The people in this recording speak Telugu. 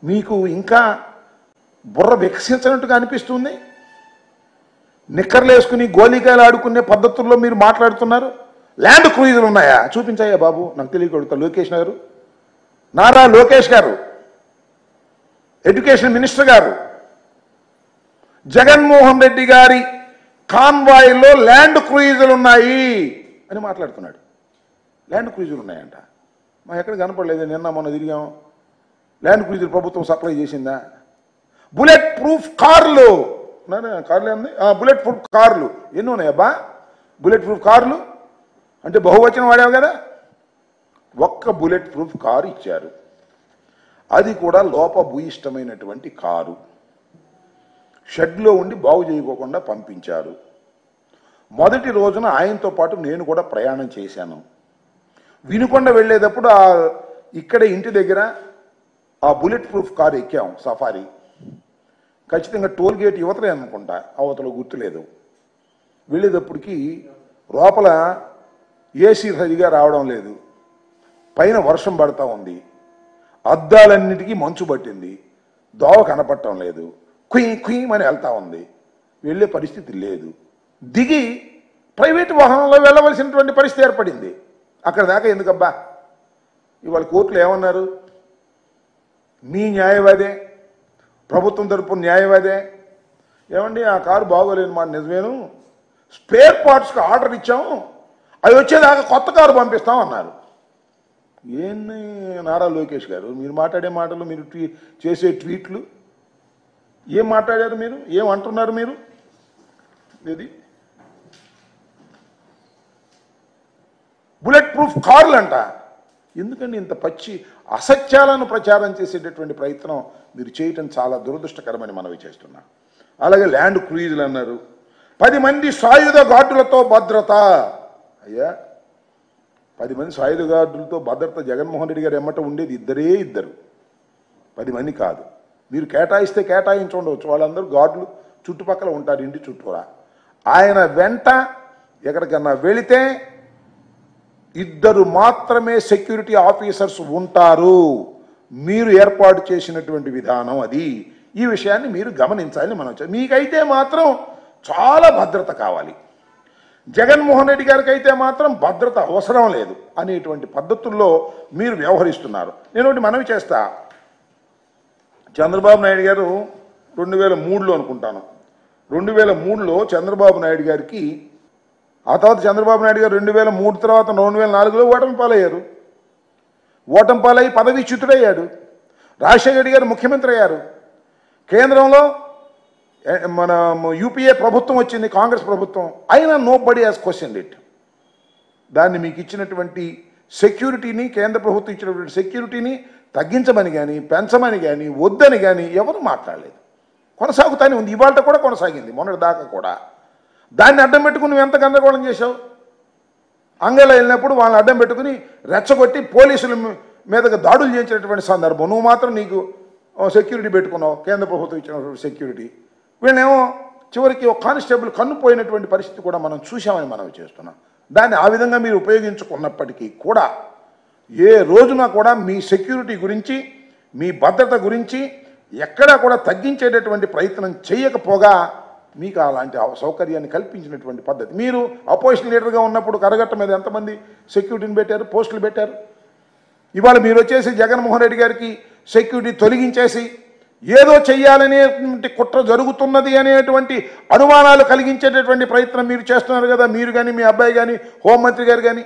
మీకు ఇంకా బుర్ర వికసించినట్టుగా అనిపిస్తుంది. నిక్కర్లు వేసుకుని గోళీకాయలు ఆడుకునే పద్ధతుల్లో మీరు మాట్లాడుతున్నారు. ల్యాండ్ క్రూయిజర్లు ఉన్నాయా? చూపించాయా బాబు, నాకు తెలియకూడదు. లోకేష్ గారు, నారా లోకేష్ గారు, ఎడ్యుకేషన్ మినిస్టర్ గారు, జగన్మోహన్ రెడ్డి గారి కాన్వాయ్లో ల్యాండ్ క్రూయిజర్లు ఉన్నాయి అని మాట్లాడుతున్నాడు. ల్యాండ్ క్రూయిజర్లు ఉన్నాయంట. మా ఎక్కడ కనపడలేదు. నిన్న మొన్న తిరిగాం. ల్యాండ్ క్రూయిజర్ ప్రభుత్వం సప్లై చేసిందా? బుల్లెట్ ప్రూఫ్ కార్లు, కార్లు ఏంది? బుల్లెట్ ప్రూఫ్ కార్లు ఎన్ని ఉన్నాయబ్బా? బుల్లెట్ ప్రూఫ్ కార్లు అంటే బహువచనం వాడావు కదా. ఒక్క బుల్లెట్ ప్రూఫ్ కారు ఇచ్చారు, అది కూడా లోపభూయిష్టమైనటువంటి కారు. షెడ్లో ఉండి బాగు చేయకోకుండా పంపించారు. మొదటి రోజున ఆయనతో పాటు నేను కూడా ప్రయాణం చేశాను. వినుకొండ వెళ్ళేటప్పుడు ఇక్కడ ఇంటి దగ్గర ఆ బుల్లెట్ ప్రూఫ్ కారు ఎక్కాం, సఫారీ. ఖచ్చితంగా టోల్ గేట్ యువతలే అనుకుంటా, అవతల గుర్తులేదు. వెళ్ళేటప్పటికి లోపల ఏసీ సరిగా రావడం లేదు, పైన వర్షం పడతా ఉంది, అద్దాలన్నిటికీ మంచు పట్టింది, దోవ కనపడటం లేదు, కుయ్యి కుయ్యమని వెళ్తా ఉంది. వెళ్ళే పరిస్థితి లేదు. దిగి ప్రైవేటు వాహనంలో వెళ్ళవలసినటువంటి పరిస్థితి ఏర్పడింది. అక్కడ దాకా ఎందుకబ్బా? ఇవాళ కోర్టులు ఏమన్నారు? మీ న్యాయవాదే, ప్రభుత్వం తరపున న్యాయవాదే, ఏమండి ఆ కారు బాగోలేదు మాట నిజమేను, స్పేర్ పార్ట్స్కి ఆర్డర్ ఇచ్చాము, అవి వచ్చేదాకా కొత్త కారు పంపిస్తాం అన్నారు. ఏంది నారా లోకేష్ గారు, మీరు మాట్లాడే మాటలు, మీరు చేసే ట్వీట్లు, ఏం మాట్లాడారు మీరు? ఏం అంటున్నారు మీరు? ఇది బుల్లెట్ ప్రూఫ్ కార్లు అంట. ఎందుకండి ఇంత పచ్చి అసత్యాలను ప్రచారం చేసేటటువంటి ప్రయత్నం మీరు చేయటం చాలా దురదృష్టకరమని మనవి చేస్తున్నా. అలాగే ల్యాండ్ క్రూయిజర్లు అన్నారు. 10 మంది సాయుధ గార్డులతో భద్రత. అయ్యా, 10 మంది సాయుధ గార్డులతో భద్రత జగన్మోహన్ రెడ్డి గారు ఎమ్మట ఉండేది ఇద్దరు, 10 మంది కాదు. మీరు కేటాయిస్తే కేటాయించుండవచ్చు, వాళ్ళందరూ గార్డులు చుట్టుపక్కల ఉంటారు, ఇంటి చుట్టూరా. ఆయన వెంట ఎక్కడికన్నా వెళితే 2 మాత్రమే సెక్యూరిటీ ఆఫీసర్స్ ఉంటారు. మీరు ఏర్పాటు చేసినటువంటి విధానం అది. ఈ విషయాన్ని మీరు గమనించాలని మనం. మీకైతే మాత్రం చాలా భద్రత కావాలి, జగన్మోహన్ రెడ్డి గారికి అయితే మాత్రం భద్రత అవసరం లేదు అనేటువంటి పద్ధతుల్లో మీరు వ్యవహరిస్తున్నారు. నేను ఒకటి మనవి చేస్తా. చంద్రబాబు నాయుడు గారు 2003లో అనుకుంటాను, 2003లో చంద్రబాబు నాయుడు గారికి, ఆ తర్వాత చంద్రబాబు నాయుడు గారు 2003 తర్వాత 2004లో ఓటమి పాలయ్యారు. ఓటమి పాలయ్యి పదవీచ్యుతుడయ్యాడు. రాజశేఖర రెడ్డి గారు ముఖ్యమంత్రి అయ్యారు. కేంద్రంలో మన యూపీఏ ప్రభుత్వం వచ్చింది, కాంగ్రెస్ ప్రభుత్వం. అయినా నోబడీ హాస్ క్వశ్చన్డ్ ఇట్. దాన్ని మీకు ఇచ్చినటువంటి సెక్యూరిటీని, కేంద్ర ప్రభుత్వం ఇచ్చినటువంటి సెక్యూరిటీని తగ్గించమని కానీ, పెంచమని కానీ, వద్దని కానీ ఎవరు మాట్లాడలేదు. కొనసాగుతానే ఉంది, ఇవాళ కూడా కొనసాగింది, మొన్నటి దాకా కూడా. దాన్ని అడ్డం పెట్టుకుని నువ్వు ఎంత గందరగోళం చేశావు? అంగేలా వెళ్ళినప్పుడు వాళ్ళని అడ్డం పెట్టుకుని రెచ్చగొట్టి పోలీసుల మీదకి దాడులు చేయించినటువంటి సందర్భం. నువ్వు మాత్రం నీకు సెక్యూరిటీ పెట్టుకున్నావు, కేంద్ర ప్రభుత్వం ఇచ్చినటువంటి సెక్యూరిటీ. వీళ్ళేమో చివరికి ఒక కానిస్టేబుల్ కన్ను పోయినటువంటి పరిస్థితి కూడా మనం చూసామని మనం చేస్తున్నాం. దాన్ని ఆ విధంగా మీరు ఉపయోగించుకున్నప్పటికీ కూడా ఏ రోజున కూడా మీ సెక్యూరిటీ గురించి, మీ భద్రత గురించి ఎక్కడా కూడా తగ్గించేటటువంటి ప్రయత్నం చేయకపోగా మీకు అలాంటి సౌకర్యాన్ని కల్పించినటువంటి పద్ధతి. మీరు అపోజిషన్ లీడర్గా ఉన్నప్పుడు కరగట్ట మీద ఎంతమంది సెక్యూరిటీని పెట్టారు, పోస్టులు పెట్టారు. ఇవాళ మీరు వచ్చేసి జగన్మోహన్ రెడ్డి గారికి సెక్యూరిటీ తొలగించేసి ఏదో చెయ్యాలనేటువంటి కుట్ర జరుగుతున్నది అనేటువంటి అనుమానాలు కలిగించేటటువంటి ప్రయత్నం మీరు చేస్తున్నారు కదా, మీరు కానీ, మీ అబ్బాయి కానీ, హోంమంత్రి గారు కానీ.